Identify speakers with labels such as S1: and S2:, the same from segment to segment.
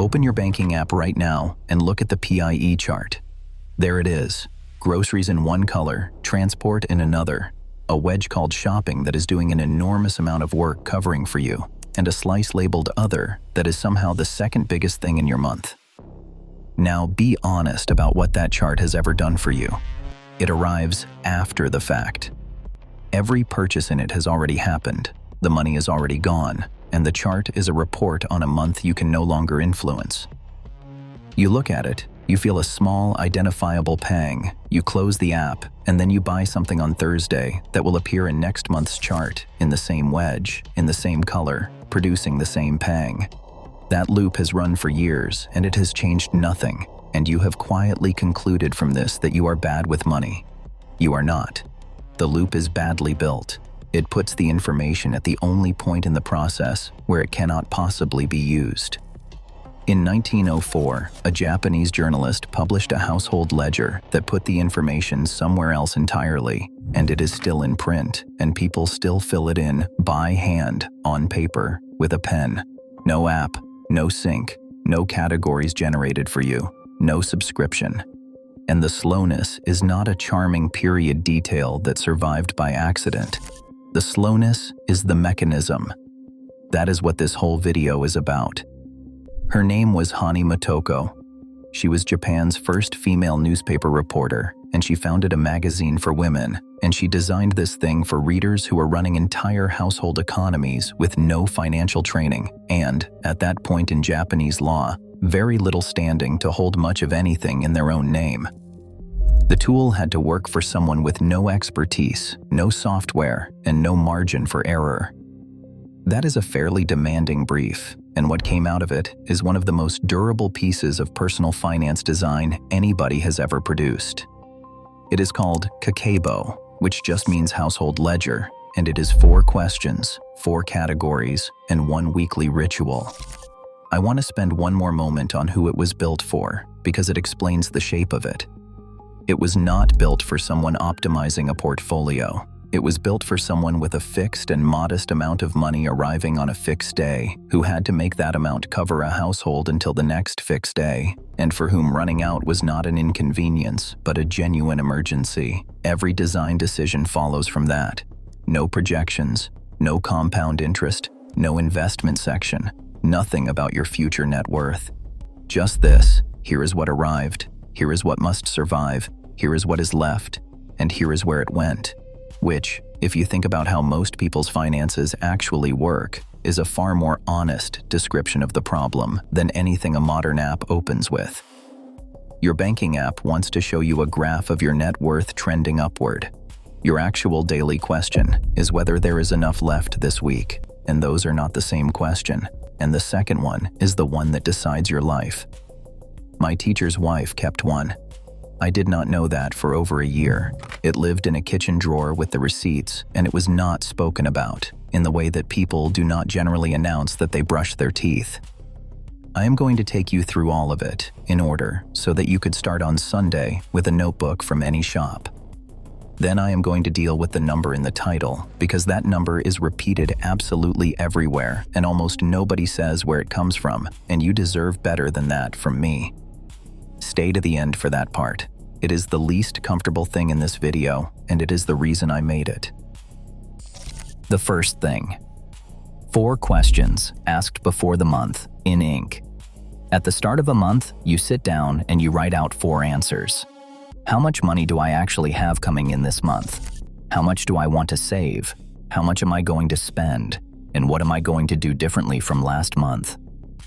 S1: Open your banking app right now and look at the PIE chart. There it is. Groceries in one color, transport in another. A wedge called shopping that is doing an enormous amount of work covering for you, and a slice labeled other that is somehow the second biggest thing in your month. Now be honest about what that chart has ever done for you. It arrives after the fact. Every purchase in it has already happened, the money is already gone, and the chart is a report on a month you can no longer influence. You look at it, you feel a small, identifiable pang, you close the app, and then you buy something on Thursday that will appear in next month's chart in the same wedge, in the same color, producing the same pang. That loop has run for years, and it has changed nothing, and you have quietly concluded from this that you are bad with money. You are not. The loop is badly built. It puts the information at the only point in the process where it cannot possibly be used. In 1904, a Japanese journalist published a household ledger that put the information somewhere else entirely, and it is still in print, and people still fill it in by hand, on paper, with a pen. No app, no sync, no categories generated for you, no subscription. And the slowness is not a charming period detail that survived by accident. The slowness is the mechanism. That is what this whole video is about. Her name was Hani Motoko. She was Japan's first female newspaper reporter, and she founded a magazine for women, and she designed this thing for readers who were running entire household economies with no financial training and, at that point in Japanese law, very little standing to hold much of anything in their own name. The tool had to work for someone with no expertise, no software, and no margin for error. That is a fairly demanding brief, and what came out of it is one of the most durable pieces of personal finance design anybody has ever produced. It is called Kakeibo, which just means household ledger, and it is 4 questions, 4 categories, and 1 weekly ritual. I want to spend one more moment on who it was built for, because it explains the shape of it. It was not built for someone optimizing a portfolio. It was built for someone with a fixed and modest amount of money arriving on a fixed day, who had to make that amount cover a household until the next fixed day, and for whom running out was not an inconvenience, but a genuine emergency. Every design decision follows from that. No projections, no compound interest, no investment section, nothing about your future net worth. Just this: here is what arrived, here is what must survive, here is what is left, and here is where it went. Which, if you think about how most people's finances actually work, is a far more honest description of the problem than anything a modern app opens with. Your banking app wants to show you a graph of your net worth trending upward. Your actual daily question is whether there is enough left this week, and those are not the same question, and the second one is the one that decides your life. My teacher's wife kept one. I did not know that for over a year. It lived in a kitchen drawer with the receipts, and it was not spoken about, in the way that people do not generally announce that they brush their teeth. I am going to take you through all of it, in order, so that you could start on Sunday with a notebook from any shop. Then I am going to deal with the number in the title, because that number is repeated absolutely everywhere, and almost nobody says where it comes from, and you deserve better than that from me. Stay to the end for that part. It is the least comfortable thing in this video, and it is the reason I made it. The first thing. 4 questions asked before the month, in ink. At the start of a month, you sit down and you write out 4 answers. How much money do I actually have coming in this month? How much do I want to save? How much am I going to spend? And what am I going to do differently from last month?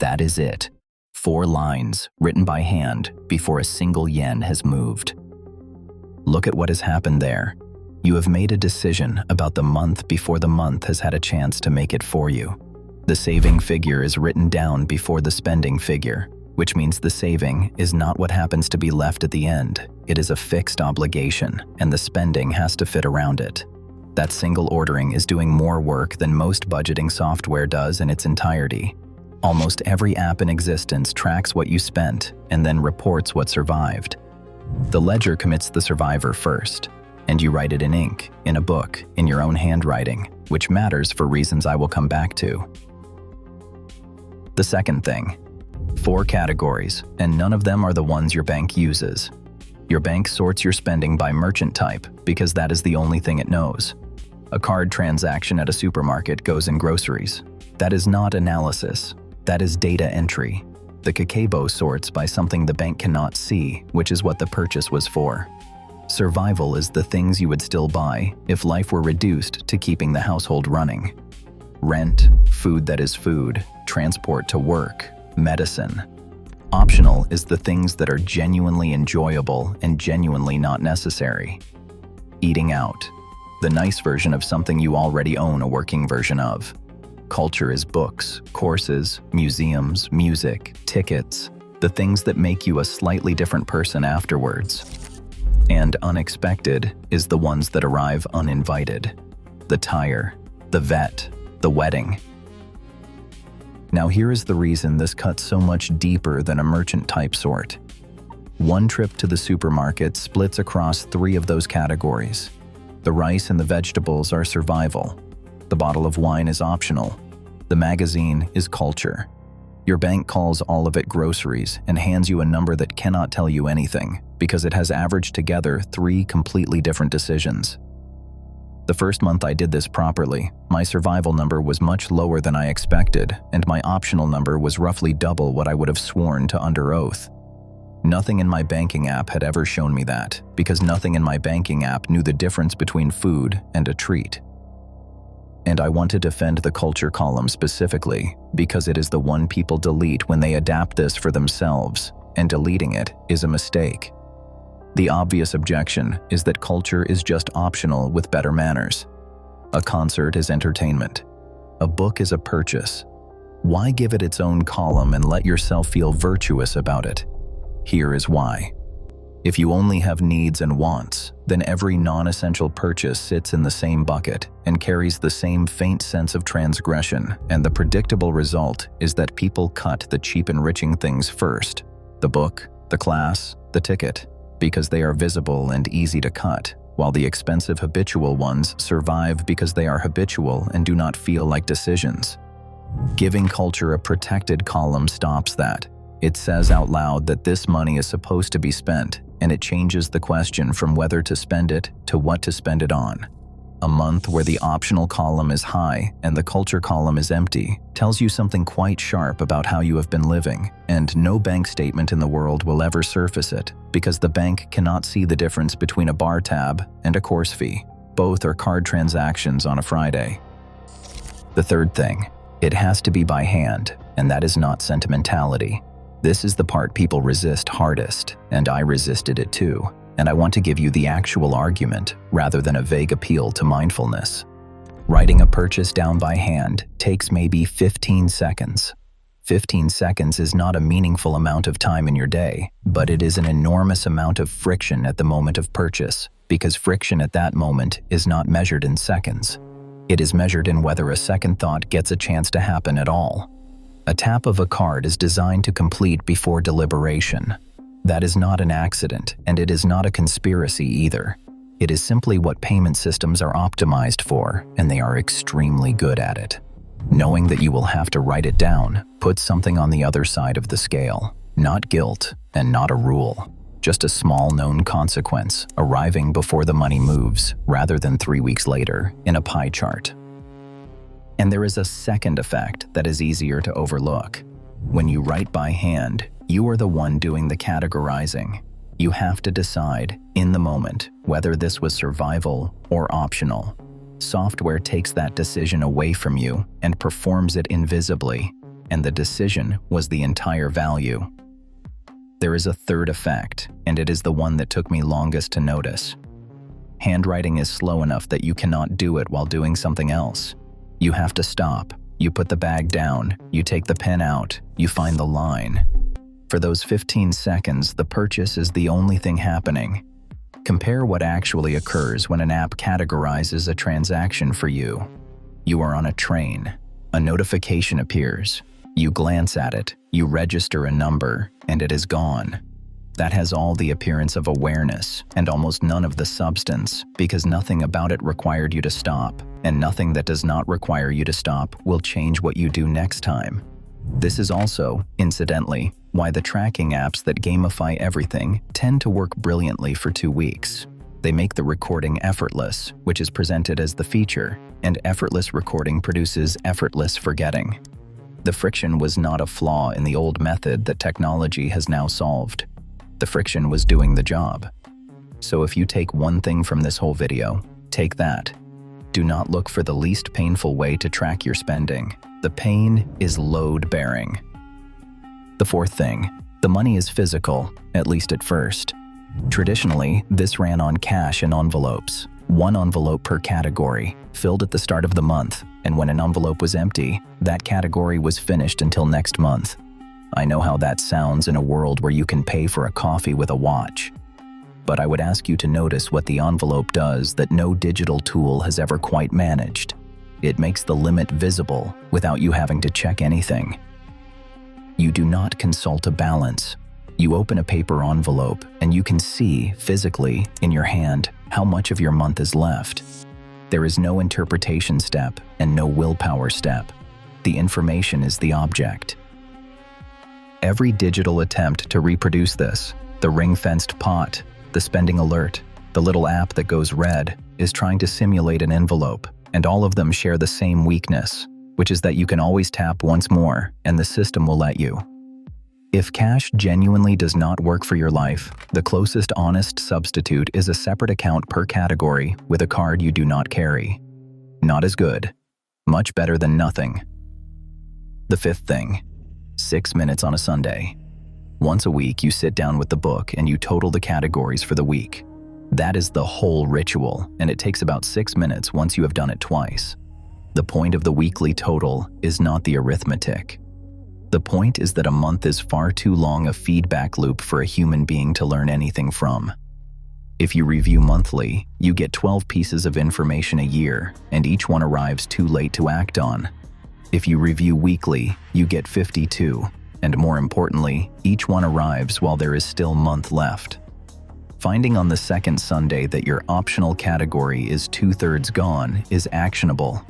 S1: That is it. 4 lines, written by hand, before a single yen has moved. Look at what has happened there. You have made a decision about the month before the month has had a chance to make it for you. The saving figure is written down before the spending figure, which means the saving is not what happens to be left at the end. It is a fixed obligation, and the spending has to fit around it. That single ordering is doing more work than most budgeting software does in its entirety. Almost every app in existence tracks what you spent and then reports what survived. The ledger commits the survivor first, and you write it in ink, in a book, in your own handwriting, which matters for reasons I will come back to. The second thing. 4 categories, and none of them are the ones your bank uses. Your bank sorts your spending by merchant type because that is the only thing it knows. A card transaction at a supermarket goes in groceries. That is not analysis. That is data entry. The Kakeibo sorts by something the bank cannot see, which is what the purchase was for. Survival is the things you would still buy if life were reduced to keeping the household running. Rent, food that is food, transport to work, medicine. Optional is the things that are genuinely enjoyable and genuinely not necessary. Eating out. The nice version of something you already own a working version of. Culture is books, courses, museums, music, tickets, the things that make you a slightly different person afterwards. And unexpected is the ones that arrive uninvited. The tire, the vet, the wedding. Now here is the reason this cuts so much deeper than a merchant type sort. One trip to the supermarket splits across 3 of those categories. The rice and the vegetables are survival. The bottle of wine is optional. The magazine is culture. Your bank calls all of it groceries and hands you a number that cannot tell you anything because it has averaged together 3 completely different decisions. The first month I did this properly, my survival number was much lower than I expected, and my optional number was roughly double what I would have sworn to under oath. Nothing in my banking app had ever shown me that, because nothing in my banking app knew the difference between food and a treat. And I want to defend the culture column specifically because it is the one people delete when they adapt this for themselves, and deleting it is a mistake. The obvious objection is that culture is just optional with better manners. A concert is entertainment. A book is a purchase. Why give it its own column and let yourself feel virtuous about it? Here is why. If you only have needs and wants, then every non-essential purchase sits in the same bucket and carries the same faint sense of transgression, and the predictable result is that people cut the cheap enriching things first: the book, the class, the ticket, because they are visible and easy to cut, while the expensive habitual ones survive because they are habitual and do not feel like decisions. Giving culture a protected column stops that. It says out loud that this money is supposed to be spent, and it changes the question from whether to spend it to what to spend it on. A month where the optional column is high and the culture column is empty tells you something quite sharp about how you have been living, and no bank statement in the world will ever surface it, because the bank cannot see the difference between a bar tab and a course fee. Both are card transactions on a Friday. The third thing, it has to be by hand, and that is not sentimentality. This is the part people resist hardest, and I resisted it too, and I want to give you the actual argument rather than a vague appeal to mindfulness. Writing a purchase down by hand takes maybe 15 seconds. 15 seconds is not a meaningful amount of time in your day, but it is an enormous amount of friction at the moment of purchase, because friction at that moment is not measured in seconds. It is measured in whether a second thought gets a chance to happen at all. A tap of a card is designed to complete before deliberation. That is not an accident, and it is not a conspiracy either. It is simply what payment systems are optimized for, and they are extremely good at it. Knowing that you will have to write it down puts something on the other side of the scale. Not guilt, and not a rule. Just a small known consequence, arriving before the money moves, rather than 3 weeks later, in a pie chart. And there is a second effect that is easier to overlook. When you write by hand, you are the one doing the categorizing. You have to decide, in the moment, whether this was survival or optional. Software takes that decision away from you and performs it invisibly, and the decision was the entire value. There is a third effect, and it is the one that took me longest to notice. Handwriting is slow enough that you cannot do it while doing something else. You have to stop, you put the bag down, you take the pen out, you find the line. For those 15 seconds, the purchase is the only thing happening. Compare what actually occurs when an app categorizes a transaction for you. You are on a train. A notification appears. You glance at it, you register a number, and it is gone. That has all the appearance of awareness and almost none of the substance, because nothing about it required you to stop, and nothing that does not require you to stop will change what you do next time. This is also, incidentally, Why the tracking apps that gamify everything tend to work brilliantly for 2 weeks. They make the recording effortless, which is presented as the feature, and effortless recording produces effortless forgetting. The friction was not a flaw in the old method that technology has now solved. The friction was doing the job. So if you take one thing from this whole video, take that. Do not look for the least painful way to track your spending. The pain is load-bearing. The fourth thing, the money is physical, at least at first. Traditionally, this ran on cash in envelopes, one envelope per category, filled at the start of the month, and when an envelope was empty, that category was finished until next month. I know how that sounds in a world where you can pay for a coffee with a watch. But I would ask you to notice what the envelope does that no digital tool has ever quite managed. It makes the limit visible without you having to check anything. You do not consult a balance. You open a paper envelope and you can see physically in your hand how much of your month is left. There is no interpretation step and no willpower step. The information is the object. Every digital attempt to reproduce this, the ring-fenced pot, the spending alert, the little app that goes red, is trying to simulate an envelope, and all of them share the same weakness, which is that you can always tap once more and the system will let you. If cash genuinely does not work for your life, the closest honest substitute is a separate account per category with a card you do not carry. Not as good. Much better than nothing. The fifth thing, 6 minutes on a Sunday. Once a week, you sit down with the book and you total the categories for the week. That is the whole ritual, and it takes about 6 minutes once you have done it twice. The point of the weekly total is not the arithmetic. The point is that a month is far too long a feedback loop for a human being to learn anything from. If you review monthly, you get 12 pieces of information a year, and each one arrives too late to act on. If you review weekly, you get 52, and more importantly, each one arrives while there is still month left. Finding on the second Sunday that your optional category is 2/3 gone is actionable.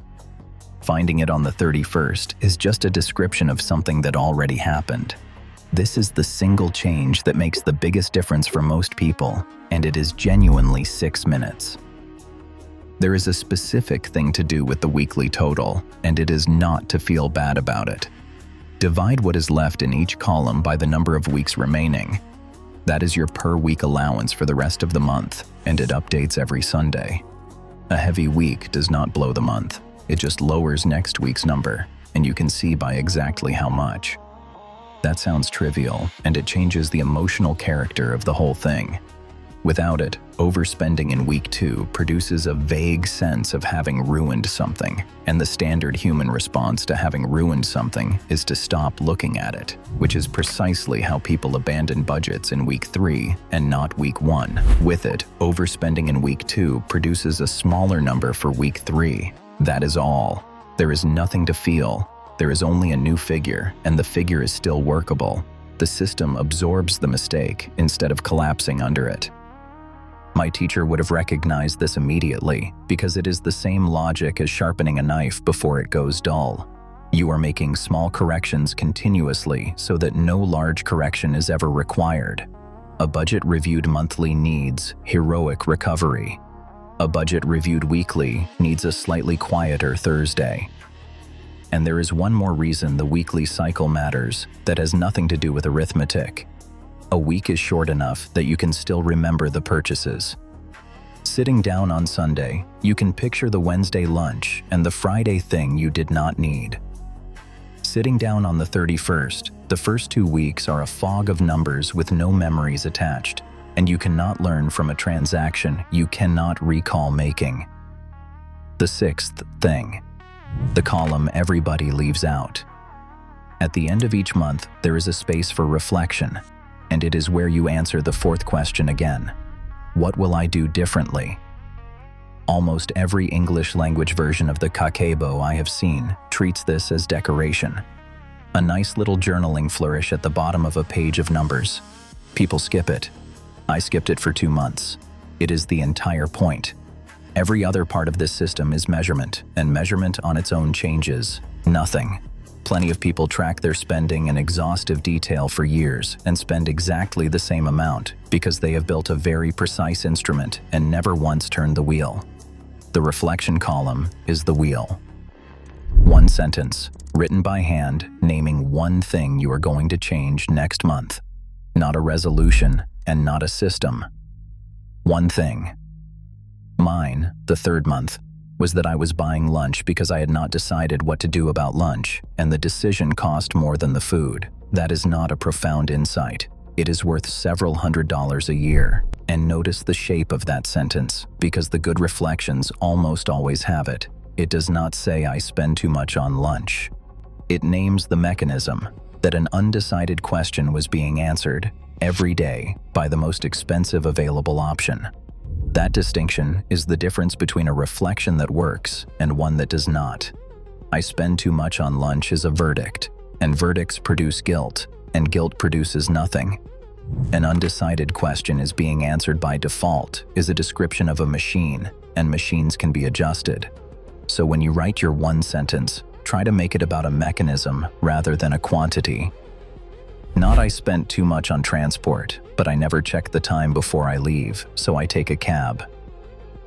S1: Finding it on the 31st is just a description of something that already happened. This is the single change that makes the biggest difference for most people, and it is genuinely 6 minutes. There is a specific thing to do with the weekly total, and it is not to feel bad about it. Divide what is left in each column by the number of weeks remaining. That is your per-week allowance for the rest of the month, and it updates every Sunday. A heavy week does not blow the month. It just lowers next week's number, and you can see by exactly how much. That sounds trivial, and it changes the emotional character of the whole thing. Without it, overspending in week 2 produces a vague sense of having ruined something, and the standard human response to having ruined something is to stop looking at it, which is precisely how people abandon budgets in week 3 and not week 1. With it, overspending in week 2 produces a smaller number for week 3. That is all. There is nothing to feel. There is only a new figure, and the figure is still workable. The system absorbs the mistake instead of collapsing under it. My teacher would have recognized this immediately because it is the same logic as sharpening a knife before it goes dull. You are making small corrections continuously so that no large correction is ever required. A budget reviewed monthly needs heroic recovery. A budget reviewed weekly needs a slightly quieter Thursday. And there is one more reason the weekly cycle matters that has nothing to do with arithmetic. A week is short enough that you can still remember the purchases. Sitting down on Sunday, you can picture the Wednesday lunch and the Friday thing you did not need. Sitting down on the 31st, the first 2 weeks are a fog of numbers with no memories attached, and you cannot learn from a transaction you cannot recall making. The sixth thing, the column everybody leaves out. At the end of each month, there is a space for reflection, and it is where you answer the fourth question again. What will I do differently? Almost every English language version of the Kakeibo I have seen treats this as decoration. A nice little journaling flourish at the bottom of a page of numbers. People skip it. I skipped it for 2 months. It is the entire point. Every other part of this system is measurement, and measurement on its own changes nothing. Plenty of people track their spending in exhaustive detail for years and spend exactly the same amount because they have built a very precise instrument and never once turned the wheel. The reflection column is the wheel. One sentence, written by hand, naming one thing you are going to change next month. Not a resolution and not a system. One thing. Mine, the third month, was that I was buying lunch because I had not decided what to do about lunch, and the decision cost more than the food. That is not a profound insight. It is worth several $100s a year. And notice the shape of that sentence, because the good reflections almost always have it. It does not say I spend too much on lunch. It names the mechanism, that an undecided question was being answered every day by the most expensive available option. That distinction is the difference between a reflection that works and one that does not. I spend too much on lunch is a verdict, and verdicts produce guilt, and guilt produces nothing. An undecided question is being answered by default is a description of a machine, and machines can be adjusted. So when you write your one sentence, try to make it about a mechanism rather than a quantity. Not I spent too much on transport, but I never check the time before I leave, so I take a cab.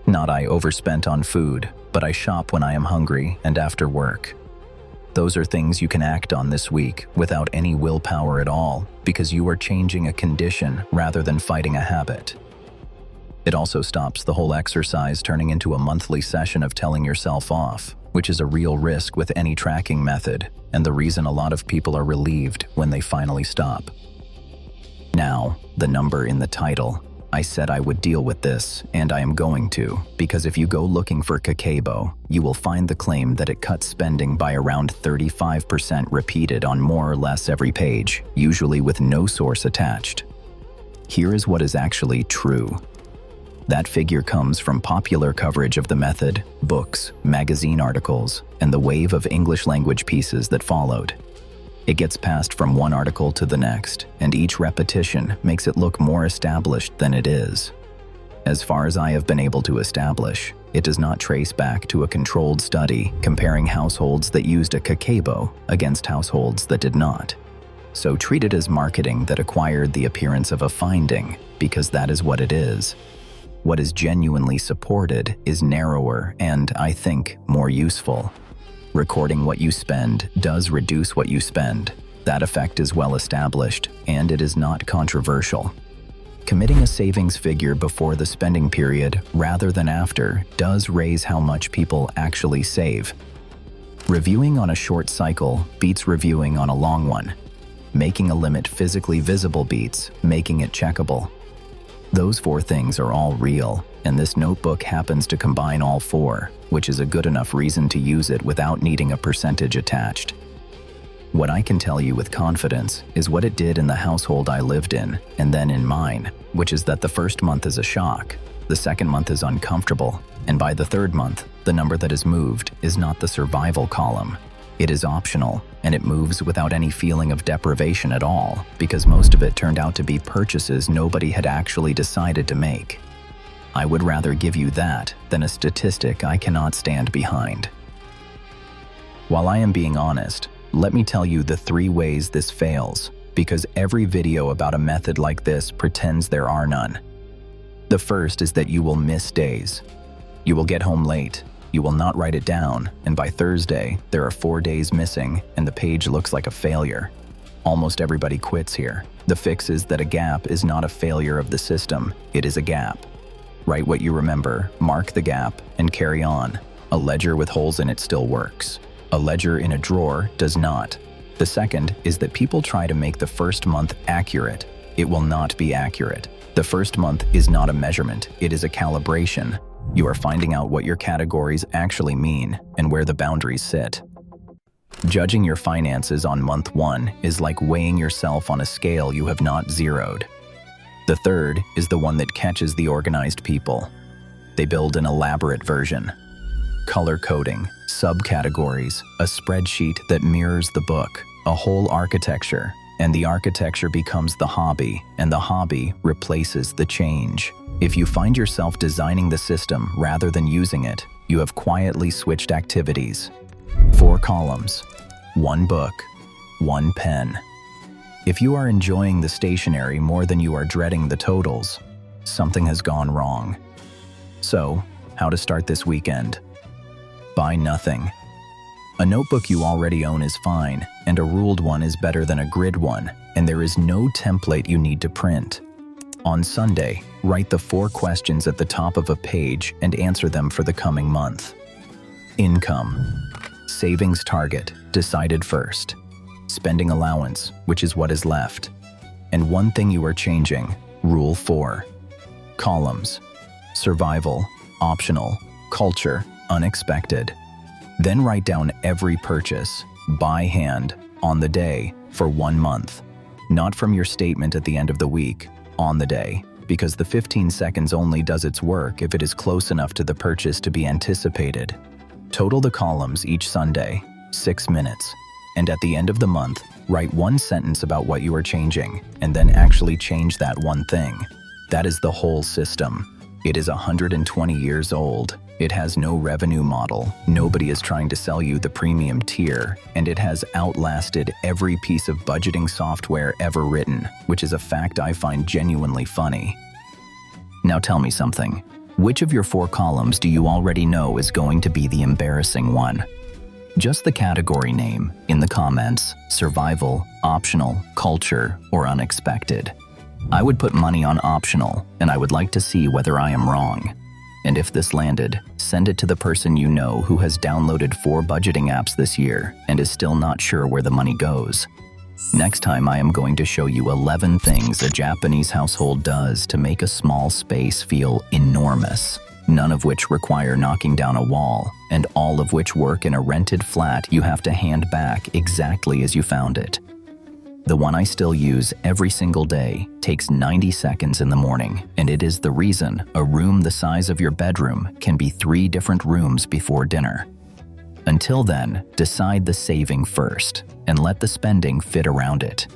S1: Not I overspent on food, but I shop when I am hungry and after work. Those are things you can act on this week without any willpower at all, because you are changing a condition rather than fighting a habit. It also stops the whole exercise turning into a monthly session of telling yourself off, which is a real risk with any tracking method, and the reason a lot of people are relieved when they finally stop. Now, the number in the title. I said I would deal with this, and I am going to, because if you go looking for Kakeibo, you will find the claim that it cuts spending by around 35% repeated on more or less every page, usually with no source attached. Here is what is actually true. That figure comes from popular coverage of the method, books, magazine articles, and the wave of English language pieces that followed. It gets passed from one article to the next, and each repetition makes it look more established than it is. As far as I have been able to establish, it does not trace back to a controlled study comparing households that used a Kakeibo against households that did not. So treat it as marketing that acquired the appearance of a finding, because that is what it is. What is genuinely supported is narrower and, I think, more useful. Recording what you spend does reduce what you spend. That effect is well established, and it is not controversial. Committing a savings figure before the spending period rather than after does raise how much people actually save. Reviewing on a short cycle beats reviewing on a long one. Making a limit physically visible beats making it checkable. Those four things are all real, and this notebook happens to combine all four, which is a good enough reason to use it without needing a percentage attached. What I can tell you with confidence is what it did in the household I lived in, and then in mine, which is that the first month is a shock, the second month is uncomfortable, and by the third month, the number that is moved is not the survival column. It is optional, and it moves without any feeling of deprivation at all, because most of it turned out to be purchases nobody had actually decided to make. I would rather give you that than a statistic I cannot stand behind. While I am being honest, let me tell you the 3 ways this fails, because every video about a method like this pretends there are none. The first is that you will miss days. You will get home late. You will not write it down, and by Thursday, there are 4 days missing, and the page looks like a failure. Almost everybody quits here. The fix is that a gap is not a failure of the system, it is a gap. Write what you remember, mark the gap, and carry on. A ledger with holes in it still works. A ledger in a drawer does not. The second is that people try to make the first month accurate. It will not be accurate. The first month is not a measurement, it is a calibration. You are finding out what your categories actually mean and where the boundaries sit. Judging your finances on month 1 is like weighing yourself on a scale you have not zeroed. The third is the one that catches the organized people. They build an elaborate version. Color coding, subcategories, a spreadsheet that mirrors the book, a whole architecture, and the architecture becomes the hobby, and the hobby replaces the change. If you find yourself designing the system rather than using it, you have quietly switched activities. 4 columns. one book, one pen. If you are enjoying the stationery more than you are dreading the totals, something has gone wrong. So, how to start this weekend? Buy nothing. A notebook you already own is fine, and a ruled one is better than a grid one, and there is no template you need to print. On Sunday, write the 4 questions at the top of a page and answer them for the coming month. Income. Savings target, decided first. Spending allowance, which is what is left. And one thing you are changing, Rule 4. Columns. Survival, optional, culture, unexpected. Then write down every purchase, by hand, on the day, for 1 month. Not from your statement at the end of the week, on the day, because the 15 seconds only does its work if it is close enough to the purchase to be anticipated. Total the columns each Sunday, 6 minutes. And at the end of the month, write 1 sentence about what you are changing, and then actually change that one thing. That is the whole system. It is 120 years old. It has no revenue model. Nobody is trying to sell you the premium tier, and it has outlasted every piece of budgeting software ever written, which is a fact I find genuinely funny. Now tell me something. Which of your 4 columns do you already know is going to be the embarrassing one? Just the category name in the comments: survival, optional, culture, or unexpected. I would put money on optional, and I would like to see whether I am wrong. And if this landed, send it to the person you know who has downloaded 4 budgeting apps this year and is still not sure where the money goes. Next time I am going to show you 11 things a Japanese household does to make a small space feel enormous. None of which require knocking down a wall, and all of which work in a rented flat you have to hand back exactly as you found it. The one I still use every single day takes 90 seconds in the morning, and it is the reason a room the size of your bedroom can be 3 different rooms before dinner. Until then, decide the saving first, and let the spending fit around it.